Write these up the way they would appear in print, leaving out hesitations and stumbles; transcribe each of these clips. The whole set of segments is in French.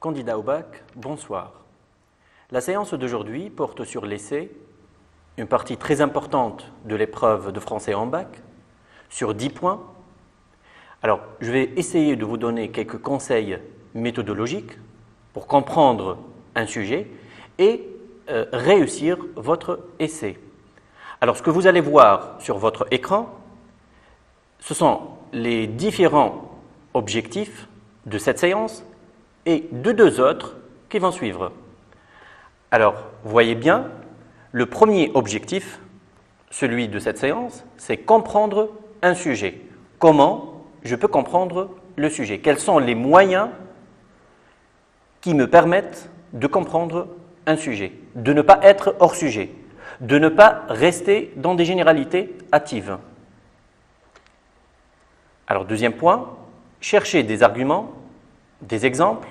Candidat au bac, bonsoir. La séance d'aujourd'hui porte sur l'essai, une partie très importante de l'épreuve de français en bac, sur 10 points. Alors, je vais essayer de vous donner quelques conseils méthodologiques pour comprendre un sujet et réussir votre essai. Alors, ce que vous allez voir sur votre écran, ce sont les différents objectifs de cette séance et de deux autres qui vont suivre. Alors, voyez bien, le premier objectif, celui de cette séance, c'est comprendre un sujet. Comment je peux comprendre le sujet? Quels sont les moyens qui me permettent de comprendre un sujet, de ne pas être hors sujet, de ne pas rester dans des généralités hâtives. Alors, deuxième point, chercher des arguments, des exemples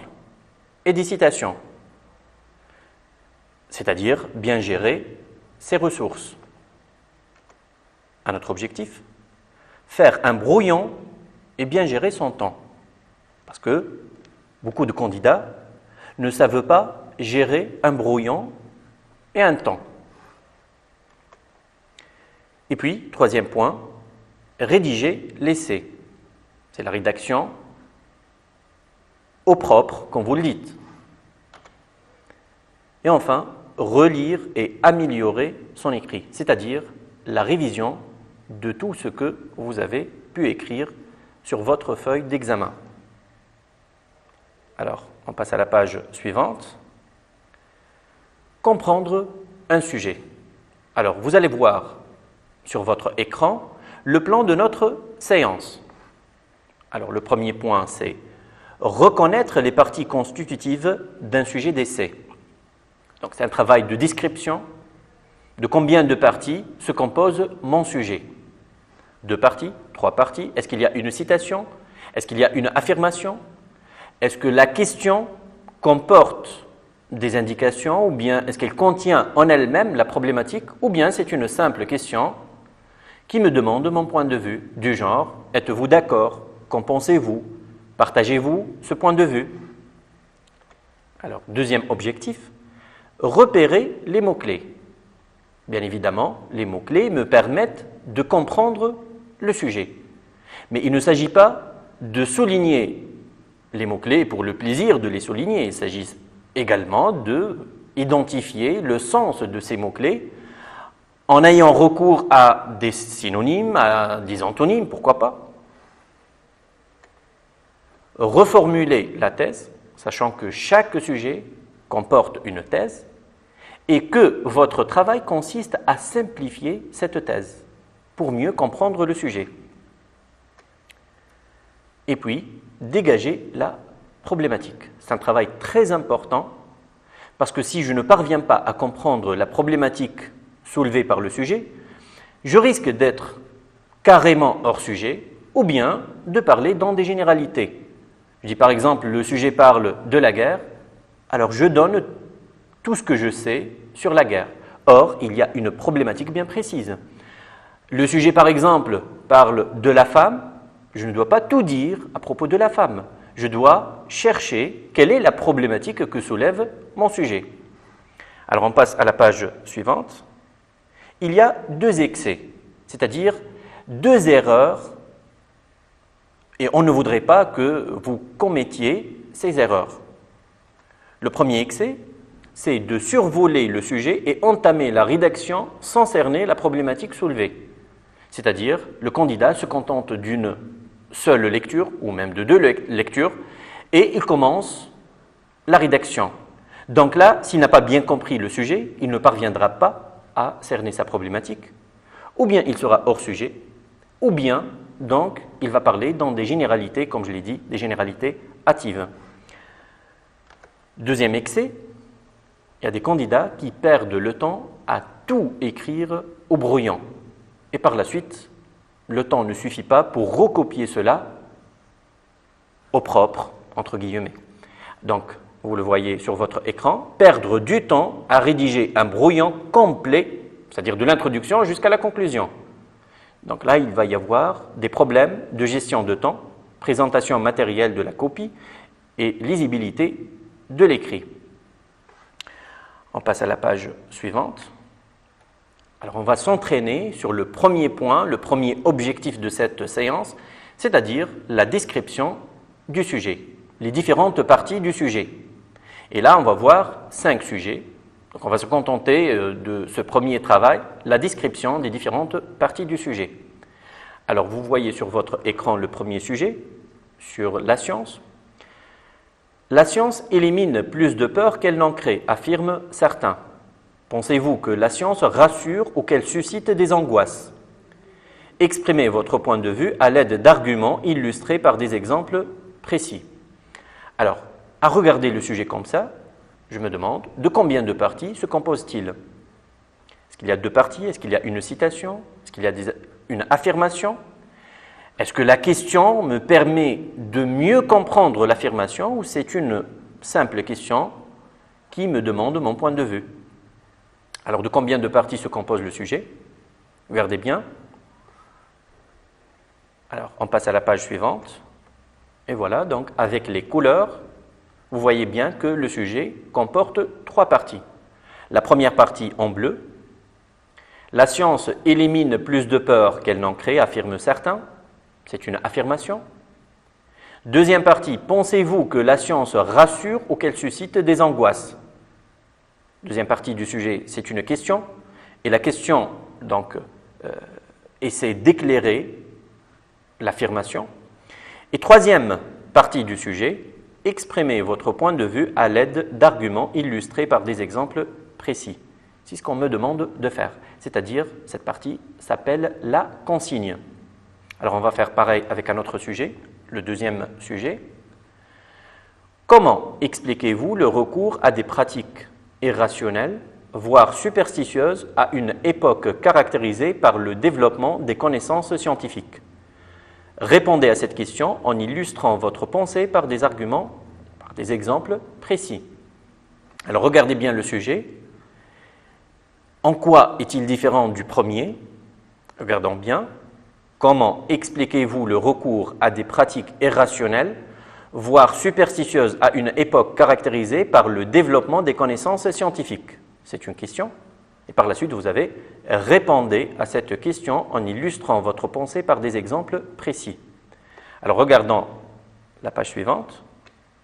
et des citations, c'est-à-dire bien gérer ses ressources. Un autre objectif, faire un brouillon et bien gérer son temps, parce que beaucoup de candidats ne savent pas gérer un brouillon et un temps. Et puis, troisième point, rédiger l'essai. C'est la rédaction au propre, comme vous le dites. Et enfin, relire et améliorer son écrit, c'est-à-dire la révision de tout ce que vous avez pu écrire sur votre feuille d'examen. Alors, on passe à la page suivante. Comprendre un sujet. Alors, vous allez voir sur votre écran le plan de notre séance. Alors, le premier point, c'est reconnaître les parties constitutives d'un sujet d'essai. Donc, c'est un travail de description de combien de parties se compose mon sujet. 2 parties, 3 parties, est-ce qu'il y a une citation? Est-ce qu'il y a une affirmation? Est-ce que la question comporte des indications ou bien est-ce qu'elle contient en elle-même la problématique ou bien c'est une simple question qui me demande mon point de vue du genre « Êtes-vous d'accord? Qu'en pensez-vous? Partagez-vous ce point de vue ?» Alors, deuxième objectif, repérer les mots-clés. Bien évidemment, les mots-clés me permettent de comprendre le sujet. Mais il ne s'agit pas de souligner les mots-clés pour le plaisir de les souligner. Il s'agit également d'identifier le sens de ces mots-clés en ayant recours à des synonymes, à des antonymes, pourquoi pas. Reformuler la thèse, sachant que chaque sujet comporte une thèse et que votre travail consiste à simplifier cette thèse pour mieux comprendre le sujet. Et puis, dégager la problématique. C'est un travail très important parce que si je ne parviens pas à comprendre la problématique soulevée par le sujet, je risque d'être carrément hors sujet ou bien de parler dans des généralités. Je dis par exemple, le sujet parle de la guerre, alors je donne tout ce que je sais sur la guerre. Or, il y a une problématique bien précise. Le sujet, par exemple, parle de la femme, je ne dois pas tout dire à propos de la femme. Je dois chercher quelle est la problématique que soulève mon sujet. Alors, on passe à la page suivante. Il y a 2 excès, c'est-à-dire 2 erreurs, et on ne voudrait pas que vous commettiez ces erreurs. Le premier excès, c'est de survoler le sujet et entamer la rédaction sans cerner la problématique soulevée. C'est-à-dire, le candidat se contente d'une seule lecture, ou même de 2 lectures, et il commence la rédaction. Donc là, s'il n'a pas bien compris le sujet, il ne parviendra pas à cerner sa problématique, ou bien il sera hors sujet, ou bien, donc, il va parler dans des généralités, comme je l'ai dit, des généralités hâtives. Deuxième excès, il y a des candidats qui perdent le temps à tout écrire au brouillon. Et par la suite, le temps ne suffit pas pour recopier cela au propre, entre guillemets. Donc, vous le voyez sur votre écran, perdre du temps à rédiger un brouillon complet, c'est-à-dire de l'introduction jusqu'à la conclusion. Donc là, il va y avoir des problèmes de gestion de temps, présentation matérielle de la copie et lisibilité de l'écrit. On passe à la page suivante. Alors, on va s'entraîner sur le premier point, le premier objectif de cette séance, c'est-à-dire la description du sujet, les différentes parties du sujet. Et là, on va voir 5 sujets. Donc, on va se contenter de ce premier travail, la description des différentes parties du sujet. Alors, vous voyez sur votre écran le premier sujet, sur la science. La science élimine plus de peur qu'elle n'en crée, affirment certains. Pensez-vous que la science rassure ou qu'elle suscite des angoisses? Exprimez votre point de vue à l'aide d'arguments illustrés par des exemples précis. Alors, à regarder le sujet comme ça, je me demande de combien de parties se compose-t-il? Est-ce qu'il y a 2 parties? Est-ce qu'il y a une citation? Est-ce qu'il y a une affirmation? Est-ce que la question me permet de mieux comprendre l'affirmation ou c'est une simple question qui me demande mon point de vue? Alors, de combien de parties se compose le sujet? Regardez bien. Alors, on passe à la page suivante. Et voilà, donc avec les couleurs, vous voyez bien que le sujet comporte 3 parties. La première partie en bleu. La science élimine plus de peur qu'elle n'en crée, affirment certains. C'est une affirmation. Deuxième partie, pensez-vous que la science rassure ou qu'elle suscite des angoisses? Deuxième partie du sujet, c'est une question. Et la question, donc, essaie d'éclairer l'affirmation. Et troisième partie du sujet, exprimez votre point de vue à l'aide d'arguments illustrés par des exemples précis. C'est ce qu'on me demande de faire. C'est-à-dire, cette partie s'appelle la consigne. Alors, on va faire pareil avec un autre sujet, le deuxième sujet. Comment expliquez-vous le recours à des pratiques irrationnelles, voire superstitieuses, à une époque caractérisée par le développement des connaissances scientifiques? Répondez à cette question en illustrant votre pensée par des arguments, par des exemples précis. Alors, regardez bien le sujet. En quoi est-il différent du premier? Regardons bien. Comment expliquez-vous le recours à des pratiques irrationnelles, voire superstitieuses à une époque caractérisée par le développement des connaissances scientifiques? C'est une question. Et par la suite, vous avez répondez à cette question en illustrant votre pensée par des exemples précis. Alors, regardons la page suivante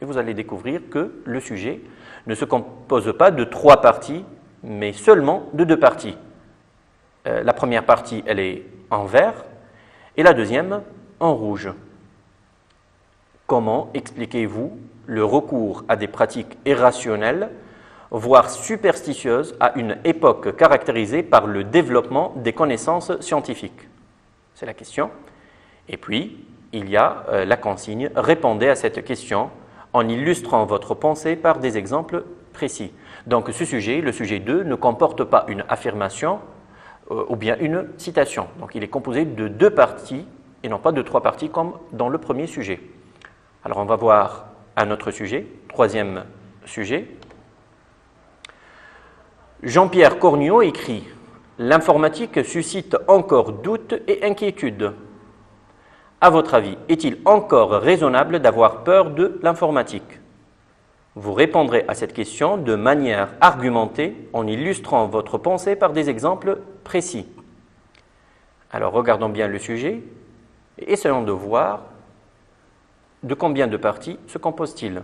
et vous allez découvrir que le sujet ne se compose pas de 3 parties, mais seulement de 2 parties. La première partie, elle est en vert et la deuxième en rouge. Comment expliquez-vous le recours à des pratiques irrationnelles, voire superstitieuses, à une époque caractérisée par le développement des connaissances scientifiques? C'est la question. Et puis, il y a la consigne. Répondez à cette question en illustrant votre pensée par des exemples précis. Donc, ce sujet, le sujet 2, ne comporte pas une affirmation ou bien une citation. Donc, il est composé de 2 parties et non pas de 3 parties comme dans le premier sujet. Alors, on va voir un autre sujet, troisième sujet. Jean-Pierre Cornio écrit « L'informatique suscite encore doutes et inquiétudes. À votre avis, est-il encore raisonnable d'avoir peur de l'informatique ?» Vous répondrez à cette question de manière argumentée en illustrant votre pensée par des exemples précis. Alors, regardons bien le sujet et essayons de voir de combien de parties se compose-t-il.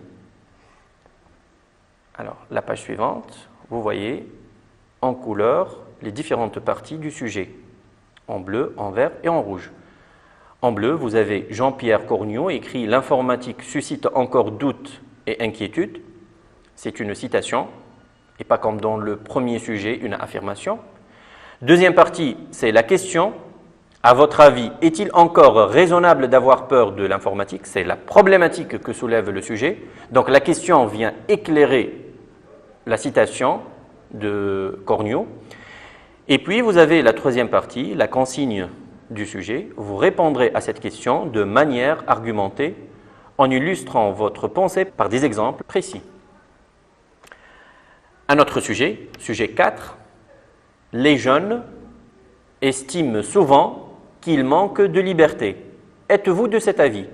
Alors, la page suivante, vous voyez en couleur les différentes parties du sujet, en bleu, en vert et en rouge. En bleu, vous avez Jean-Pierre Cornio écrit « L'informatique suscite encore doutes et inquiétudes ». C'est une citation, et pas comme dans le premier sujet, une affirmation. Deuxième partie, c'est la question. À votre avis, est-il encore raisonnable d'avoir peur de l'informatique? C'est la problématique que soulève le sujet. Donc la question vient éclairer la citation de Cornio. Et puis vous avez la troisième partie, la consigne du sujet. Vous répondrez à cette question de manière argumentée en illustrant votre pensée par des exemples précis. Un autre sujet, sujet 4. Les jeunes estiment souvent qu'il manque de liberté. Êtes-vous de cet avis?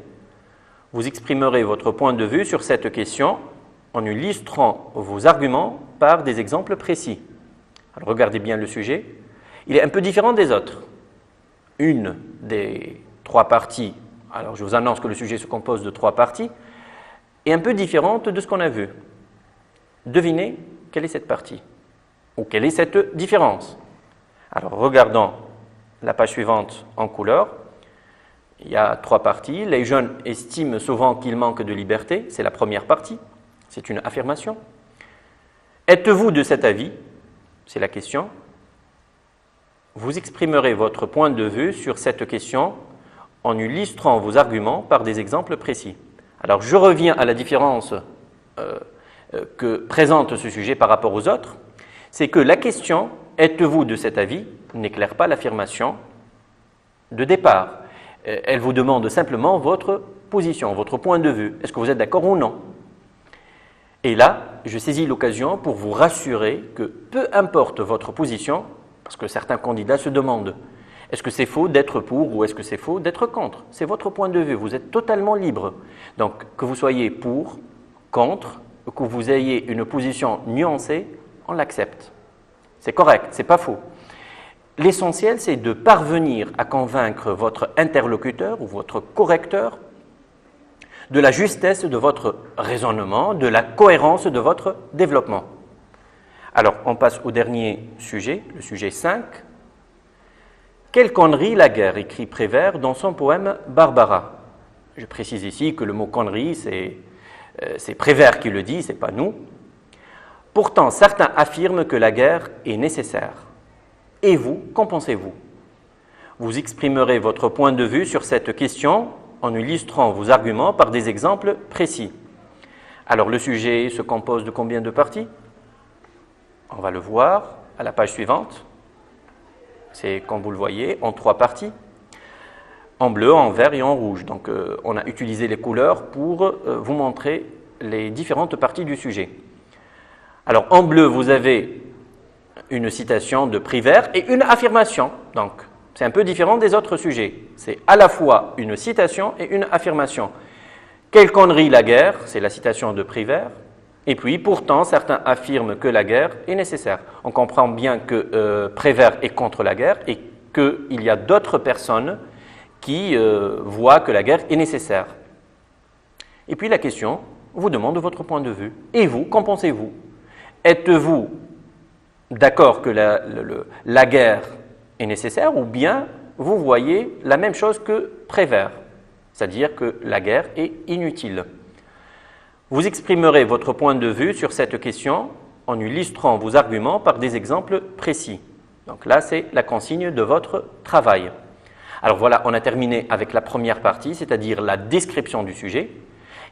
Vous exprimerez votre point de vue sur cette question en illustrant vos arguments par des exemples précis. Alors regardez bien le sujet. Il est un peu différent des autres. Une des 3 parties, alors je vous annonce que le sujet se compose de 3 parties, est un peu différente de ce qu'on a vu. Devinez quelle est cette partie ou quelle est cette différence. Alors regardons la page suivante en couleur. Il y a 3 parties. Les jeunes estiment souvent qu'ils manquent de liberté. C'est la première partie. C'est une affirmation. Êtes-vous de cet avis? C'est la question. Vous exprimerez votre point de vue sur cette question en illustrant vos arguments par des exemples précis. Alors, je reviens à la différence que présente ce sujet par rapport aux autres. C'est que la question « Êtes-vous de cet avis ?» n'éclaire pas l'affirmation de départ. Elle vous demande simplement votre position, votre point de vue. Est-ce que vous êtes d'accord ou non? Et là, je saisis l'occasion pour vous rassurer que peu importe votre position, parce que certains candidats se demandent est-ce que c'est faux d'être pour ou est-ce que c'est faux d'être contre? C'est votre point de vue, vous êtes totalement libre. Donc, que vous soyez pour, contre, que vous ayez une position nuancée, on l'accepte. C'est correct, c'est pas faux. L'essentiel, c'est de parvenir à convaincre votre interlocuteur ou votre correcteur de la justesse de votre raisonnement, de la cohérence de votre développement. Alors, on passe au dernier sujet, le sujet 5. Quelle connerie la guerre, écrit Prévert dans son poème Barbara. Je précise ici que le mot connerie, c'est Prévert qui le dit, ce n'est pas nous. Pourtant, certains affirment que la guerre est nécessaire. Et vous, qu'en pensez-vous? Vous exprimerez votre point de vue sur cette question en illustrant vos arguments par des exemples précis. Alors, le sujet se compose de combien de parties? On va le voir à la page suivante. C'est, comme vous le voyez, en 3 parties. En bleu, en vert et en rouge. Donc, on a utilisé les couleurs pour vous montrer les différentes parties du sujet. Alors, en bleu, vous avez une citation de Prévert et une affirmation. Donc, c'est un peu différent des autres sujets. C'est à la fois une citation et une affirmation. Quelle connerie la guerre, c'est la citation de Prévert. Et puis, pourtant, certains affirment que la guerre est nécessaire. On comprend bien que Prévert est contre la guerre et qu'il y a d'autres personnes qui voient que la guerre est nécessaire. Et puis, la question vous demande votre point de vue. Et vous, qu'en pensez-vous? Êtes-vous d'accord que la guerre est nécessaire ou bien vous voyez la même chose que Prévert, c'est-à-dire que la guerre est inutile? Vous exprimerez votre point de vue sur cette question en illustrant vos arguments par des exemples précis. Donc là, c'est la consigne de votre travail. Alors voilà, on a terminé avec la première partie, c'est-à-dire la description du sujet.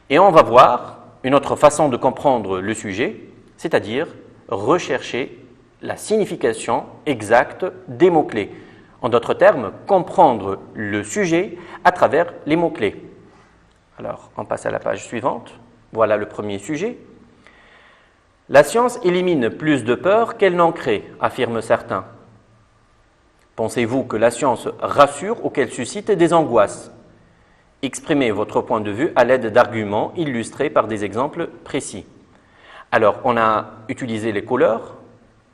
Et on va voir une autre façon de comprendre le sujet, c'est-à-dire rechercher la signification exacte des mots-clés. En d'autres termes, comprendre le sujet à travers les mots-clés. Alors, on passe à la page suivante. Voilà le premier sujet. La science élimine plus de peur qu'elle n'en crée, affirment certains. Pensez-vous que la science rassure ou qu'elle suscite des angoisses? Exprimez votre point de vue à l'aide d'arguments illustrés par des exemples précis. Alors, on a utilisé les couleurs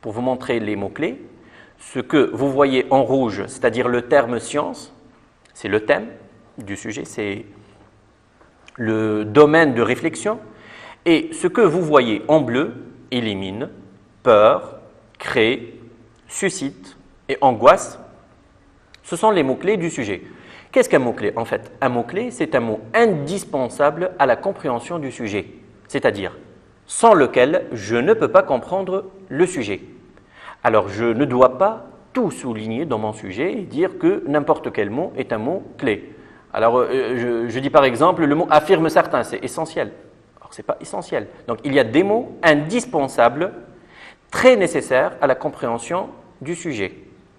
pour vous montrer les mots-clés. Ce que vous voyez en rouge, c'est-à-dire le terme science, c'est le thème du sujet, c'est le domaine de réflexion. Et ce que vous voyez en bleu élimine peur, crée, suscite et angoisse. Ce sont les mots-clés du sujet. Qu'est-ce qu'un mot-clé? En fait, un mot-clé, c'est un mot indispensable à la compréhension du sujet, c'est-à-dire sans lequel je ne peux pas comprendre le sujet. Alors, je ne dois pas tout souligner dans mon sujet et dire que n'importe quel mot est un mot clé. Alors, je dis par exemple, le mot affirme certains, c'est essentiel. Alors, ce n'est pas essentiel. Donc, il y a des mots indispensables, très nécessaires à la compréhension du sujet.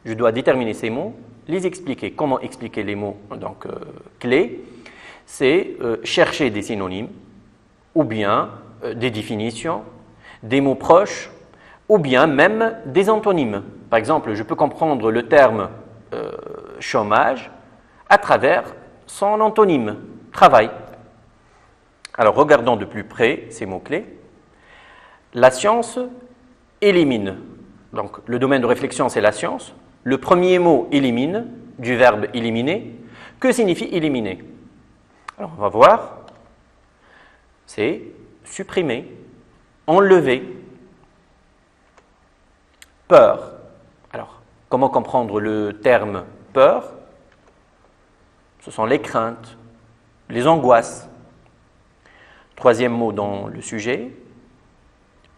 Je dois déterminer ces mots, les expliquer. Comment expliquer les mots donc, clés? C'est chercher des synonymes ou bien des définitions, des mots proches ou bien même des antonymes. Par exemple, je peux comprendre le terme chômage à travers son antonyme, travail. Alors, regardons de plus près ces mots-clés. La science élimine. Donc, le domaine de réflexion, c'est la science. Le premier mot élimine, du verbe éliminer. Que signifie éliminer? Alors, on va voir. C'est supprimer, enlever. Peur. Alors, comment comprendre le terme peur? Ce sont les craintes, les angoisses. Troisième mot dans le sujet,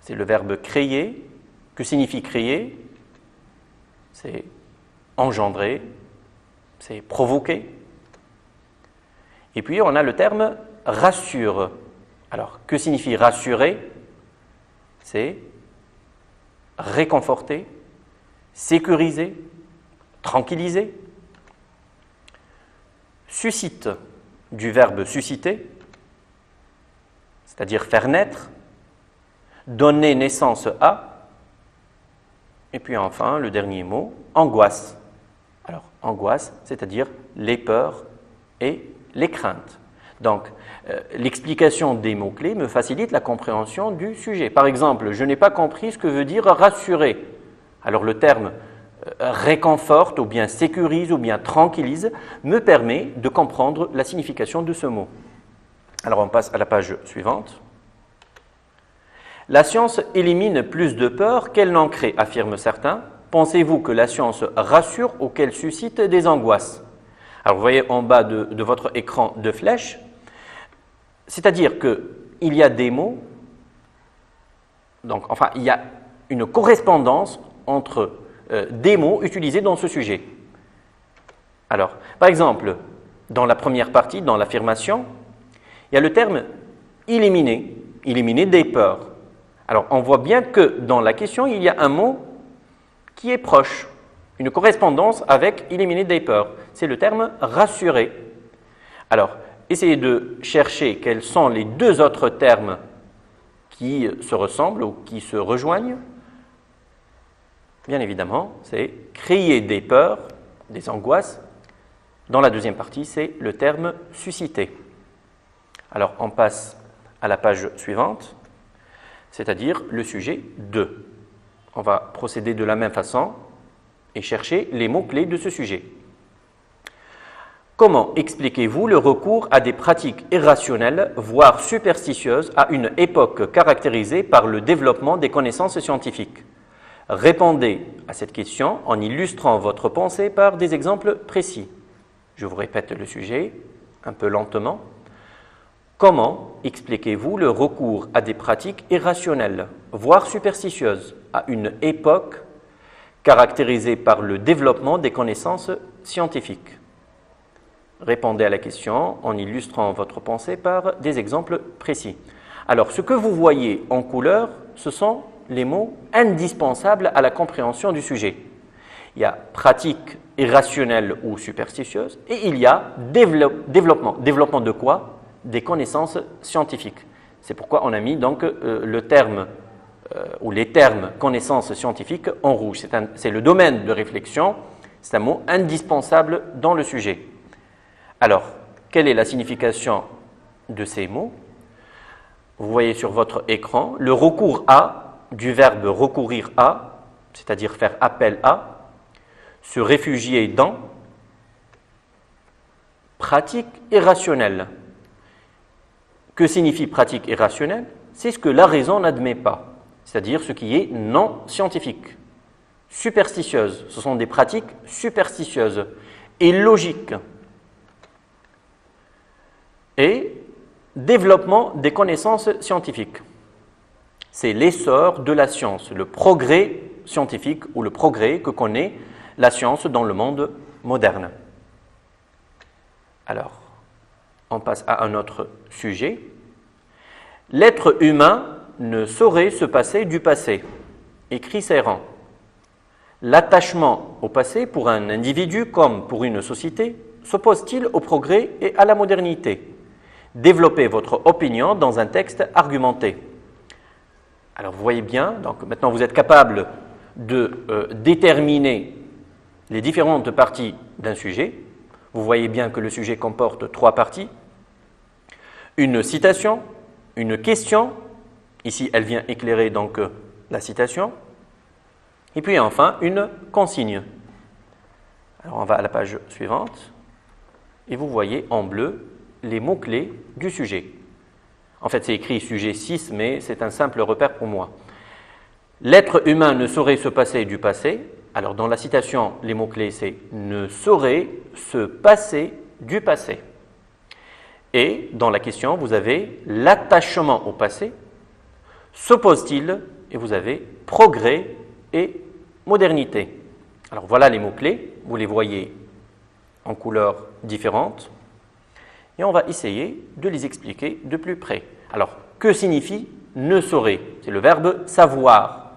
c'est le verbe créer. Que signifie créer? C'est engendrer, c'est provoquer. Et puis on a le terme rassure. Alors, que signifie rassurer? C'est réconforter, sécuriser, tranquilliser. Suscite, du verbe susciter, c'est-à-dire faire naître, donner naissance à. Et puis enfin, le dernier mot, angoisse. Alors, angoisse, c'est-à-dire les peurs et les craintes. Donc, l'explication des mots-clés me facilite la compréhension du sujet. Par exemple, je n'ai pas compris ce que veut dire rassurer. Alors, le terme réconforte ou bien sécurise ou bien tranquillise me permet de comprendre la signification de ce mot. Alors, on passe à la page suivante. La science élimine plus de peur qu'elle n'en crée, affirment certains. Pensez-vous que la science rassure ou qu'elle suscite des angoisses? Alors, vous voyez en bas de votre écran deux flèches, c'est-à-dire qu'il y a des mots, donc, enfin, il y a une correspondance entre des mots utilisés dans ce sujet. Alors, par exemple, dans la première partie, dans l'affirmation, il y a le terme éliminer, éliminer des peurs. Alors, on voit bien que dans la question, il y a un mot qui est proche, une correspondance avec éliminer des peurs. C'est le terme rassurer. Alors, essayez de chercher quels sont les deux autres termes qui se ressemblent ou qui se rejoignent. Bien évidemment, c'est créer des peurs, des angoisses. Dans la deuxième partie, c'est le terme susciter. Alors, on passe à la page suivante, c'est-à-dire le sujet 2. On va procéder de la même façon et chercher les mots-clés de ce sujet. Comment expliquez-vous le recours à des pratiques irrationnelles, voire superstitieuses, à une époque caractérisée par le développement des connaissances scientifiques? Répondez à cette question en illustrant votre pensée par des exemples précis. Je vous répète le sujet un peu lentement. Comment expliquez-vous le recours à des pratiques irrationnelles, voire superstitieuses, à une époque caractérisée par le développement des connaissances scientifiques? Répondez à la question en illustrant votre pensée par des exemples précis. Alors, ce que vous voyez en couleur, ce sont les mots indispensables à la compréhension du sujet. Il y a pratique irrationnelle ou superstitieuse et il y a développement. Développement de quoi? Des connaissances scientifiques. C'est pourquoi on a mis donc le terme ou les termes connaissances scientifiques en rouge. C'est le domaine de réflexion, c'est un mot indispensable dans le sujet. Alors, quelle est la signification de ces mots? Vous voyez sur votre écran le recours à, du verbe recourir à, c'est-à-dire faire appel à, se réfugier dans, pratique irrationnelle. Que signifie pratique irrationnelle? C'est ce que la raison n'admet pas, c'est-à-dire ce qui est non scientifique. Superstitieuse, ce sont des pratiques superstitieuses et logiques. Et développement des connaissances scientifiques. C'est l'essor de la science, le progrès scientifique ou le progrès que connaît la science dans le monde moderne. Alors, on passe à un autre sujet. L'être humain ne saurait se passer du passé, écrit Céran. L'attachement au passé pour un individu comme pour une société s'oppose-t-il au progrès et à la modernité? Développez votre opinion dans un texte argumenté. Alors vous voyez bien, donc maintenant vous êtes capable de déterminer les différentes parties d'un sujet. Vous voyez bien que le sujet comporte 3 parties. Une citation, une question Ici, elle vient éclairer donc la citation. Et puis enfin, une consigne. Alors on va à la page suivante et vous voyez en bleu les mots-clés du sujet. En fait, c'est écrit sujet 6, mais c'est un simple repère pour moi. L'être humain ne saurait se passer du passé. Alors dans la citation, les mots-clés c'est ne saurait se passer du passé. Et dans la question, vous avez l'attachement au passé. S'oppose-t-il? Et vous avez progrès et modernité. Alors voilà les mots-clés, vous les voyez en couleurs différentes et on va essayer de les expliquer de plus près. Alors, que signifie ne saurait? C'est le verbe savoir,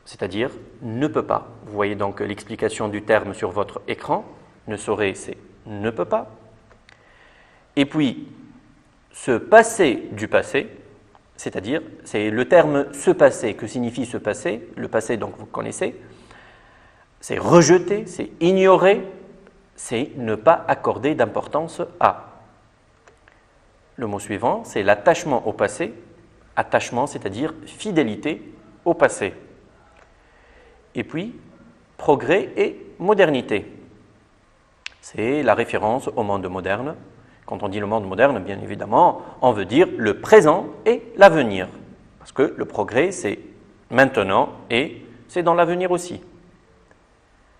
c'est-à-dire ne peut pas. Vous voyez donc l'explication du terme sur votre écran. Ne saurait, c'est ne peut pas. Et puis, se passer du passé, c'est-à-dire, c'est le terme se passer. Que signifie se passer? Le passé, donc vous connaissez. C'est rejeter, c'est ignorer, c'est ne pas accorder d'importance à. Le mot suivant, c'est l'attachement au passé. Attachement, c'est-à-dire fidélité au passé. Et puis, progrès et modernité. C'est la référence au monde moderne. Quand on dit le monde moderne, bien évidemment, on veut dire le présent et l'avenir. Parce que le progrès, c'est maintenant et c'est dans l'avenir aussi.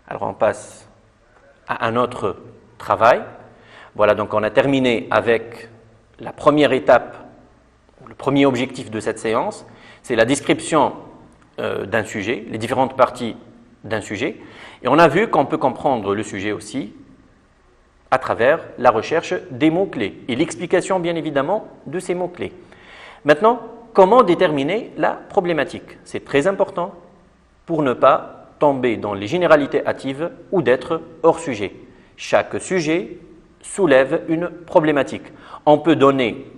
Alors on passe à un autre travail. Voilà, donc on a terminé avec la première étape, le premier objectif de cette séance, c'est la description d'un sujet, les différentes parties d'un sujet. Et on a vu qu'on peut comprendre le sujet aussi à travers la recherche des mots-clés et l'explication, bien évidemment, de ces mots-clés. Maintenant, comment déterminer la problématique? C'est très important pour ne pas tomber dans les généralités hâtives ou d'être hors sujet. Chaque sujet soulève une problématique. On peut donner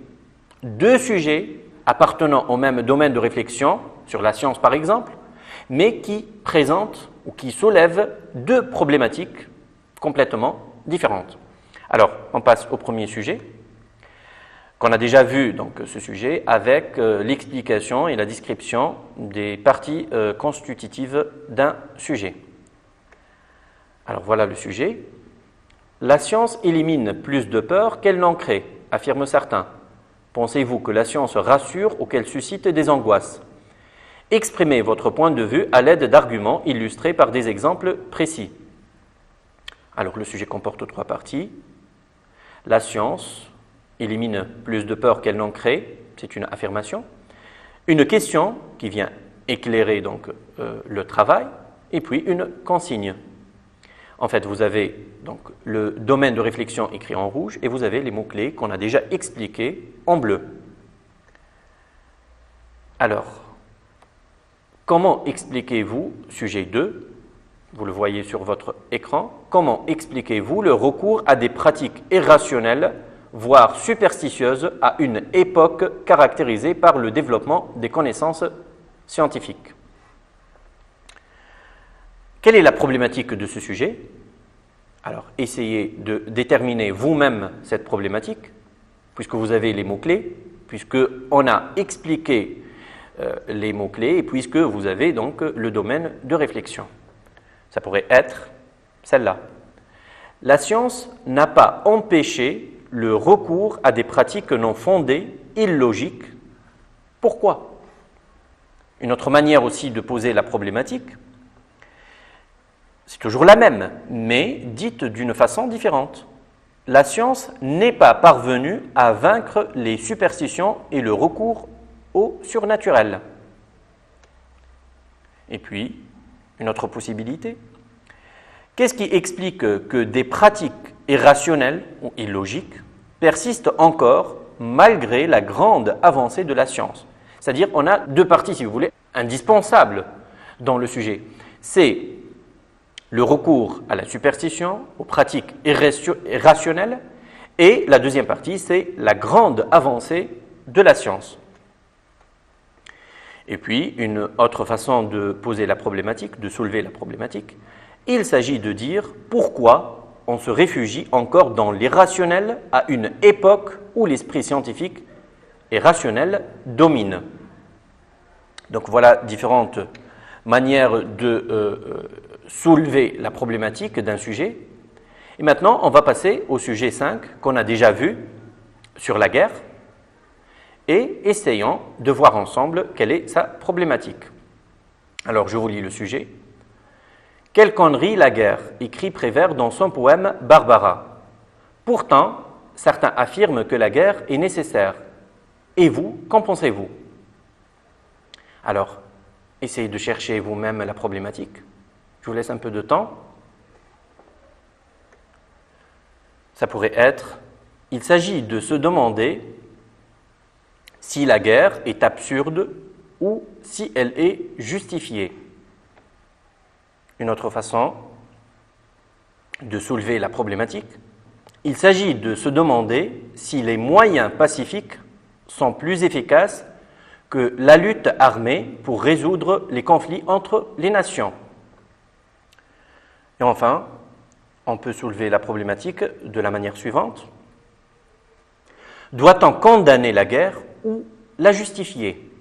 deux sujets appartenant au même domaine de réflexion, sur la science par exemple, mais qui présentent ou qui soulèvent deux problématiques complètement différentes. Alors, on passe au premier sujet, qu'on a déjà vu donc, ce sujet avec l'explication et la description des parties constitutives d'un sujet. Alors voilà le sujet. La science élimine plus de peur qu'elle n'en crée, affirment certains. Pensez-vous que la science rassure ou qu'elle suscite des angoisses? Exprimez votre point de vue à l'aide d'arguments illustrés par des exemples précis. Alors le sujet comporte trois parties. La science élimine plus de peur qu'elle n'en crée, c'est une affirmation. Une question qui vient éclairer donc le travail, et puis une consigne. En fait, vous avez donc le domaine de réflexion écrit en rouge et vous avez les mots-clés qu'on a déjà expliqués en bleu. Alors, comment expliquez-vous, sujet 2, vous le voyez sur votre écran, comment expliquez-vous le recours à des pratiques irrationnelles, voire superstitieuses, à une époque caractérisée par le développement des connaissances scientifiques? Quelle est la problématique de ce sujet? Alors, essayez de déterminer vous-même cette problématique, puisque vous avez les mots-clés, puisqu'on a expliqué les mots-clés et puisque vous avez donc le domaine de réflexion. Ça pourrait être celle-là. La science n'a pas empêché le recours à des pratiques non fondées, illogiques. Pourquoi? Une autre manière aussi de poser la problématique, c'est toujours la même, mais dite d'une façon différente. La science n'est pas parvenue à vaincre les superstitions et le recours au surnaturel. Et puis, une autre possibilité. Qu'est-ce qui explique que des pratiques irrationnelles ou illogiques persistent encore malgré la grande avancée de la science? C'est-à-dire, on a deux parties, si vous voulez, indispensables dans le sujet. C'est le recours à la superstition, aux pratiques irrationnelles, et la deuxième partie, c'est la grande avancée de la science. Et puis, une autre façon de poser la problématique, de soulever la problématique, il s'agit de dire pourquoi on se réfugie encore dans l'irrationnel à une époque où l'esprit scientifique et rationnel domine. Donc voilà différentes manières de soulever la problématique d'un sujet. Et maintenant, on va passer au sujet 5 qu'on a déjà vu sur la guerre et essayons de voir ensemble quelle est sa problématique. Alors, je vous lis le sujet. « Quelle connerie la guerre » écrit Prévert dans son poème « Barbara ». Pourtant, certains affirment que la guerre est nécessaire. Et vous, qu'en pensez-vous? Alors, essayez de chercher vous-même la problématique. Je vous laisse un peu de temps. Ça pourrait être, il s'agit de se demander si la guerre est absurde ou si elle est justifiée. Une autre façon de soulever la problématique, il s'agit de se demander si les moyens pacifiques sont plus efficaces que la lutte armée pour résoudre les conflits entre les nations. Et enfin, on peut soulever la problématique de la manière suivante. Doit-on condamner la guerre ou la justifier?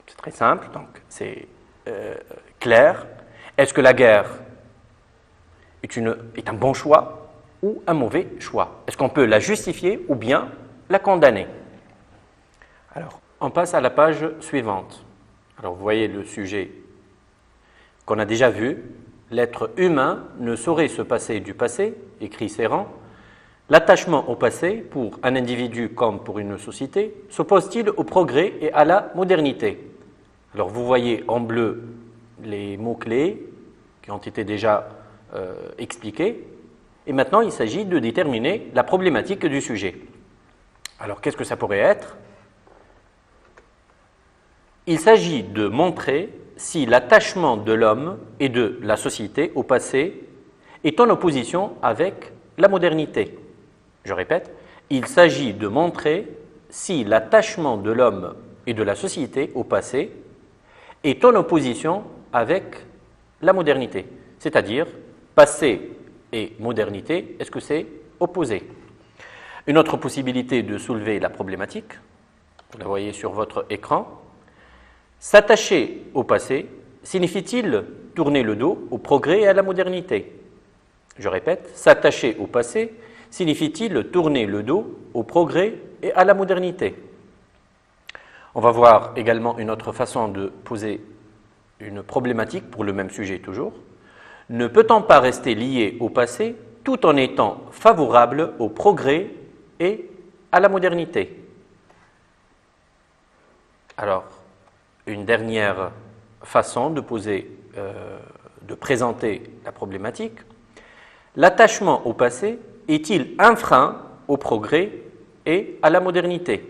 C'est très simple, donc c'est clair. Est-ce que la guerre est un bon choix ou un mauvais choix? Est-ce qu'on peut la justifier ou bien la condamner? Alors, on passe à la page suivante. Alors, vous voyez le sujet qu'on a déjà vu. L'être humain ne saurait se passer du passé, écrit Serran. L'attachement au passé, pour un individu comme pour une société, s'oppose-t-il au progrès et à la modernité? Alors, vous voyez en bleu les mots-clés qui ont été déjà expliqués. Et maintenant, il s'agit de déterminer la problématique du sujet. Alors, qu'est-ce que ça pourrait être? Il s'agit de montrer si l'attachement de l'homme et de la société au passé est en opposition avec la modernité. Je répète, il s'agit de montrer si l'attachement de l'homme et de la société au passé est en opposition avec la modernité. C'est-à-dire, passé et modernité, est-ce que c'est opposé? Une autre possibilité de soulever la problématique, vous la voyez sur votre écran, s'attacher au passé signifie-t-il tourner le dos au progrès et à la modernité? Je répète, s'attacher au passé signifie-t-il tourner le dos au progrès et à la modernité? On va voir également une autre façon de poser une problématique pour le même sujet toujours. Ne peut-on pas rester lié au passé tout en étant favorable au progrès et à la modernité? Alors, une dernière façon de de présenter la problématique. L'attachement au passé est-il un frein au progrès et à la modernité?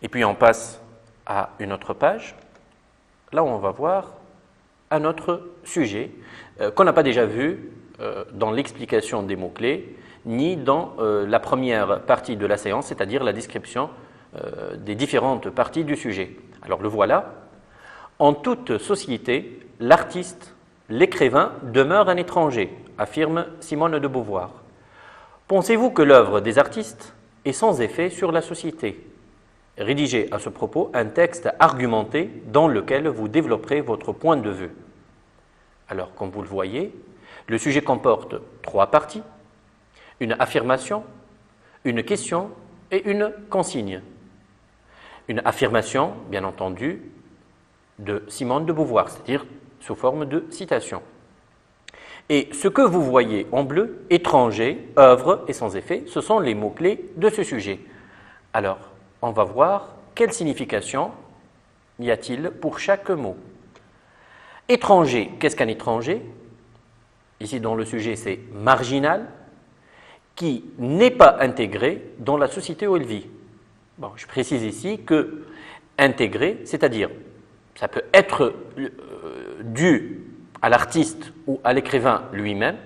Et puis on passe à une autre page. Là, on va voir un autre sujet qu'on n'a pas déjà vu dans l'explication des mots-clés, ni dans la première partie de la séance, c'est-à-dire la description des différentes parties du sujet. Alors le voilà. En toute société, l'artiste, l'écrivain demeure un étranger, affirme Simone de Beauvoir. Pensez-vous que l'œuvre des artistes est sans effet sur la société? Rédigez à ce propos un texte argumenté dans lequel vous développerez votre point de vue. Alors, comme vous le voyez, le sujet comporte 3 parties, une affirmation, une question et une consigne. Une affirmation, bien entendu, de Simone de Beauvoir, c'est-à-dire sous forme de citation. Et ce que vous voyez en bleu, étranger, œuvre et sans effet, ce sont les mots-clés de ce sujet. Alors, on va voir quelle signification y a-t-il pour chaque mot. Étranger, qu'est-ce qu'un étranger? Ici, dans le sujet, c'est marginal, qui n'est pas intégré dans la société où il vit. Bon, je précise ici que intégré, c'est-à-dire, ça peut être dû à l'artiste ou à l'écrivain lui-même,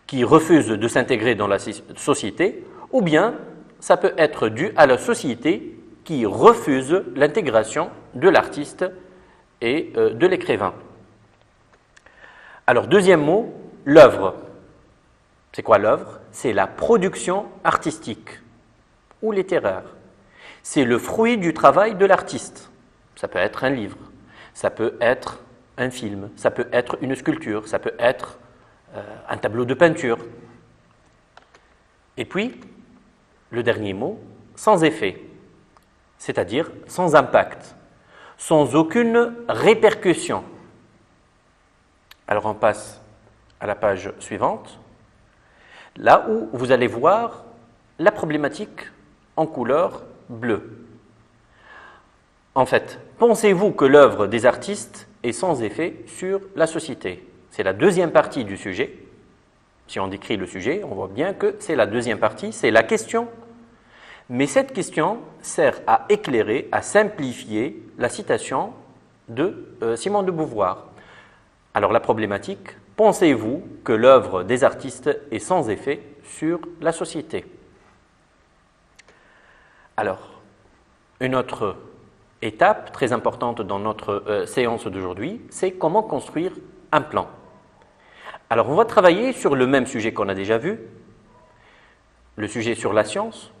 qui refuse de s'intégrer dans la société, ou bien ça peut être dû à la société qui refuse l'intégration de l'artiste et de l'écrivain. Alors, deuxième mot, l'œuvre. C'est quoi l'œuvre? C'est la production artistique ou littéraire. C'est le fruit du travail de l'artiste. Ça peut être un livre, ça peut être un film, ça peut être une sculpture, ça peut être un tableau de peinture. Et puis, le dernier mot, sans effet, c'est-à-dire sans impact, sans aucune répercussion. Alors on passe à la page suivante, là où vous allez voir la problématique en couleur bleue. En fait, pensez-vous que l'œuvre des artistes est sans effet sur la société? C'est la deuxième partie du sujet. Si on décrit le sujet, on voit bien que c'est la deuxième partie, c'est la question. Mais cette question sert à éclairer, à simplifier la citation de Simone de Beauvoir. Alors la problématique, pensez-vous que l'œuvre des artistes est sans effet sur la société? Alors, une autre étape très importante dans notre séance d'aujourd'hui, c'est comment construire un plan. Alors, on va travailler sur le même sujet qu'on a déjà vu, le sujet sur la science.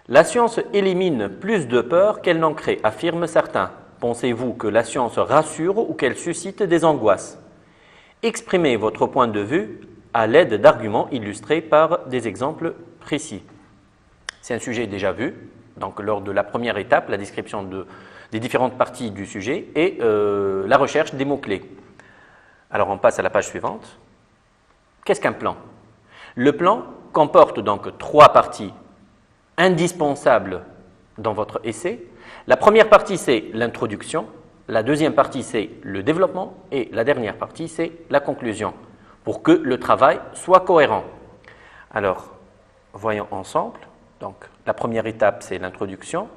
La science élimine plus de peur qu'elle n'en crée, affirment certains. Pensez-vous que la science rassure ou qu'elle suscite des angoisses? Exprimez votre point de vue à l'aide d'arguments illustrés par des exemples précis. C'est un sujet déjà vu, donc lors de la première étape, la description des différentes parties du sujet et la recherche des mots-clés. Alors on passe à la page suivante. Qu'est-ce qu'un plan? Le plan comporte donc 3 parties indispensables dans votre essai. La première partie, c'est l'introduction, la deuxième partie, c'est le développement et la dernière partie, c'est la conclusion, pour que le travail soit cohérent. Alors, voyons ensemble. Donc, la première étape, c'est l'introduction.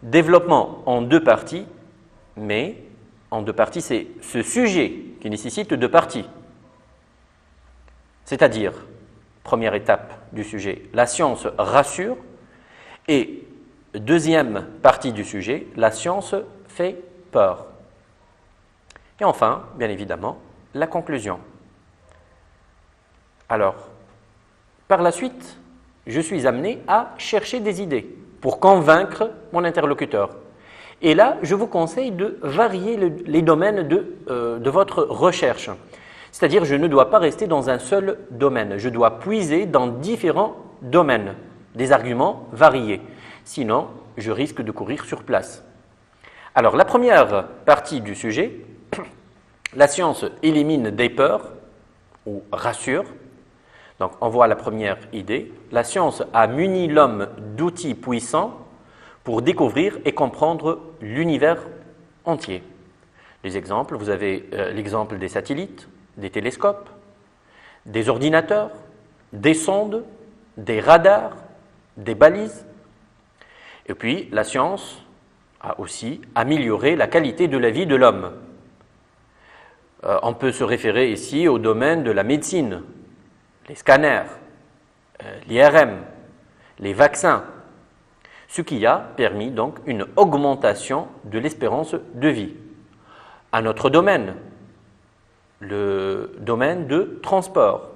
Développement en 2 parties, mais en 2 parties, c'est ce sujet qui nécessite 2 parties. C'est-à-dire, première étape du sujet, la science rassure, et deuxième partie du sujet, la science fait peur. Et enfin, bien évidemment, la conclusion. Alors, par la suite, je suis amené à chercher des idées pour convaincre mon interlocuteur. Et là, je vous conseille de varier les domaines de votre recherche. C'est-à-dire, je ne dois pas rester dans un seul domaine. Je dois puiser dans différents domaines, des arguments variés. Sinon, je risque de courir sur place. Alors, la première partie du sujet, la science élimine des peurs ou rassure. Donc, on voit la première idée. La science a muni l'homme d'outils puissants pour découvrir et comprendre l'univers entier. Les exemples, vous avez l'exemple des satellites, des télescopes, des ordinateurs, des sondes, des radars, des balises. Et puis, la science a aussi amélioré la qualité de la vie de l'homme. On peut se référer ici au domaine de la médecine, les scanners, l'IRM, les vaccins, ce qui a permis donc une augmentation de l'espérance de vie. Un autre domaine, le domaine de transport,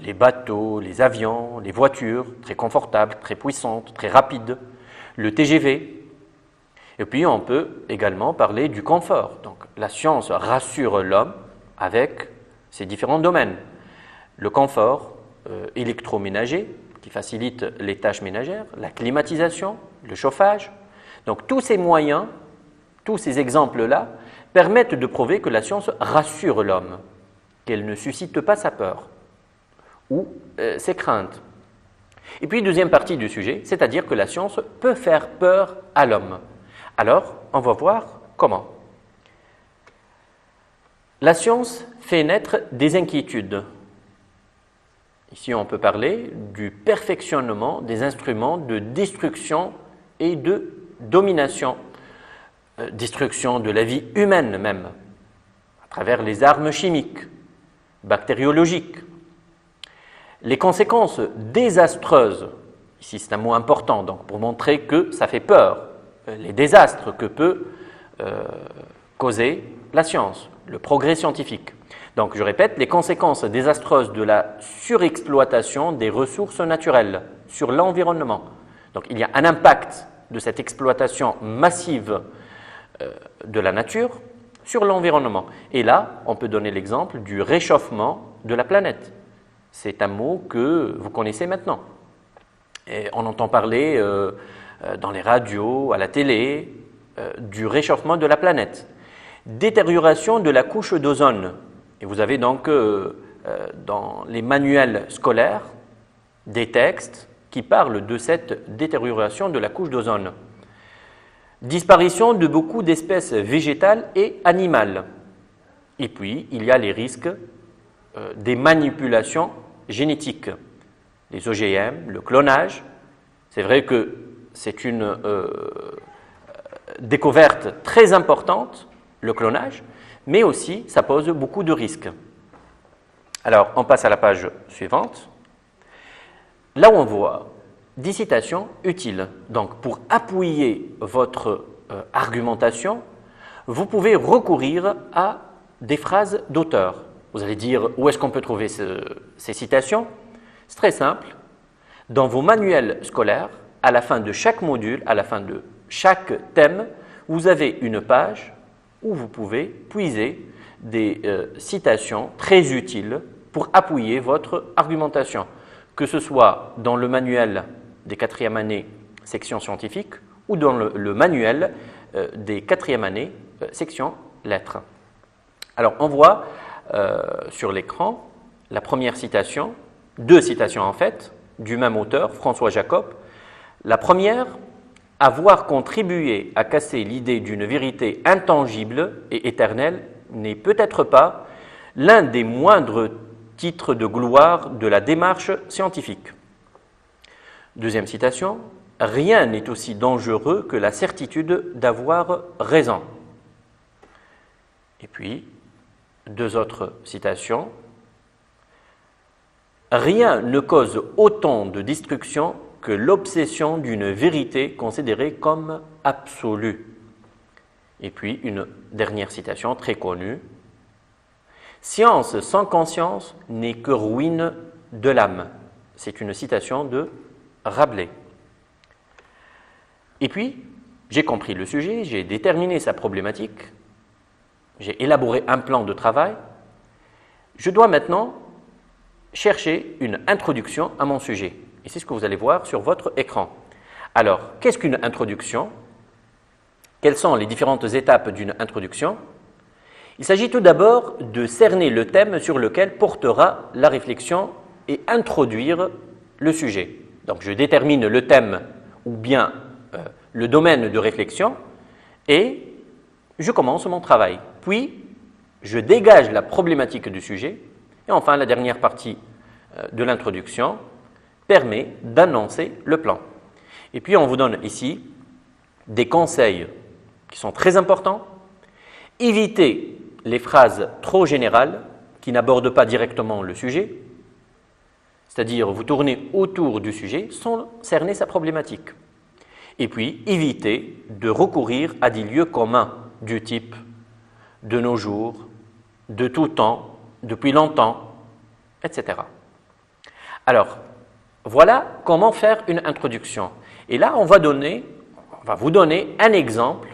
les bateaux, les avions, les voitures, très confortables, très puissantes, très rapides, le TGV. Et puis on peut également parler du confort. Donc la science rassure l'homme avec ces différents domaines. Le confort électroménager qui facilite les tâches ménagères, la climatisation, le chauffage. Donc tous ces moyens, tous ces exemples-là permettent de prouver que la science rassure l'homme, qu'elle ne suscite pas sa peur ou ses craintes. Et puis deuxième partie du sujet, c'est-à-dire que la science peut faire peur à l'homme. Alors, on va voir comment. La science fait naître des inquiétudes. Ici, on peut parler du perfectionnement des instruments de destruction et de domination. Destruction de la vie humaine même, à travers les armes chimiques, bactériologiques. Les conséquences désastreuses, ici c'est un mot important donc pour montrer que ça fait peur, les désastres que peut causer la science, le progrès scientifique. Donc je répète, les conséquences désastreuses de la surexploitation des ressources naturelles sur l'environnement. Donc il y a un impact de cette exploitation massive de la nature sur l'environnement. Et là, on peut donner l'exemple du réchauffement de la planète. C'est un mot que vous connaissez maintenant. Et on entend parler dans les radios, à la télé, du réchauffement de la planète. Détérioration de la couche d'ozone. Et vous avez donc dans les manuels scolaires des textes qui parlent de cette détérioration de la couche d'ozone. Disparition de beaucoup d'espèces végétales et animales. Et puis, il y a les risques des manipulations génétiques, les OGM, le clonage. C'est vrai que c'est une découverte très importante, le clonage, mais aussi ça pose beaucoup de risques. Alors, on passe à la page suivante. Là où on voit 10 citations utiles. Donc, pour appuyer votre argumentation, vous pouvez recourir à des phrases d'auteurs. Vous allez dire, où est-ce qu'on peut trouver ces citations? C'est très simple. Dans vos manuels scolaires, à la fin de chaque module, à la fin de chaque thème, vous avez une page où vous pouvez puiser des citations très utiles pour appuyer votre argumentation, que ce soit dans le manuel des 4e années section scientifique ou dans le manuel des 4e années section lettres. Alors, on voit sur l'écran la première citation, 2 citations en fait, du même auteur, François Jacob. La première, avoir contribué à casser l'idée d'une vérité intangible et éternelle n'est peut-être pas l'un des moindres titres de gloire de la démarche scientifique. Deuxième citation, rien n'est aussi dangereux que la certitude d'avoir raison. Et puis, 2 autres citations. Rien ne cause autant de destruction que l'obsession d'une vérité considérée comme absolue. Et puis, une dernière citation très connue. Science sans conscience n'est que ruine de l'âme. C'est une citation de Rabelais. Et puis, j'ai compris le sujet, j'ai déterminé sa problématique, j'ai élaboré un plan de travail. Je dois maintenant chercher une introduction à mon sujet. Et c'est ce que vous allez voir sur votre écran. Alors, qu'est-ce qu'une introduction? Quelles sont les différentes étapes d'une introduction? Il s'agit tout d'abord de cerner le thème sur lequel portera la réflexion et introduire le sujet. Donc, je détermine le thème ou bien le domaine de réflexion et je commence mon travail. Puis, je dégage la problématique du sujet et enfin, la dernière partie de l'introduction permet d'annoncer le plan. Et puis, on vous donne ici des conseils qui sont très importants. Évitez les phrases trop générales qui n'abordent pas directement le sujet, c'est-à-dire vous tournez autour du sujet sans cerner sa problématique. Et puis, évitez de recourir à des lieux communs du type de nos jours, de tout temps, depuis longtemps, etc. Alors, voilà comment faire une introduction. Et là, on va vous donner un exemple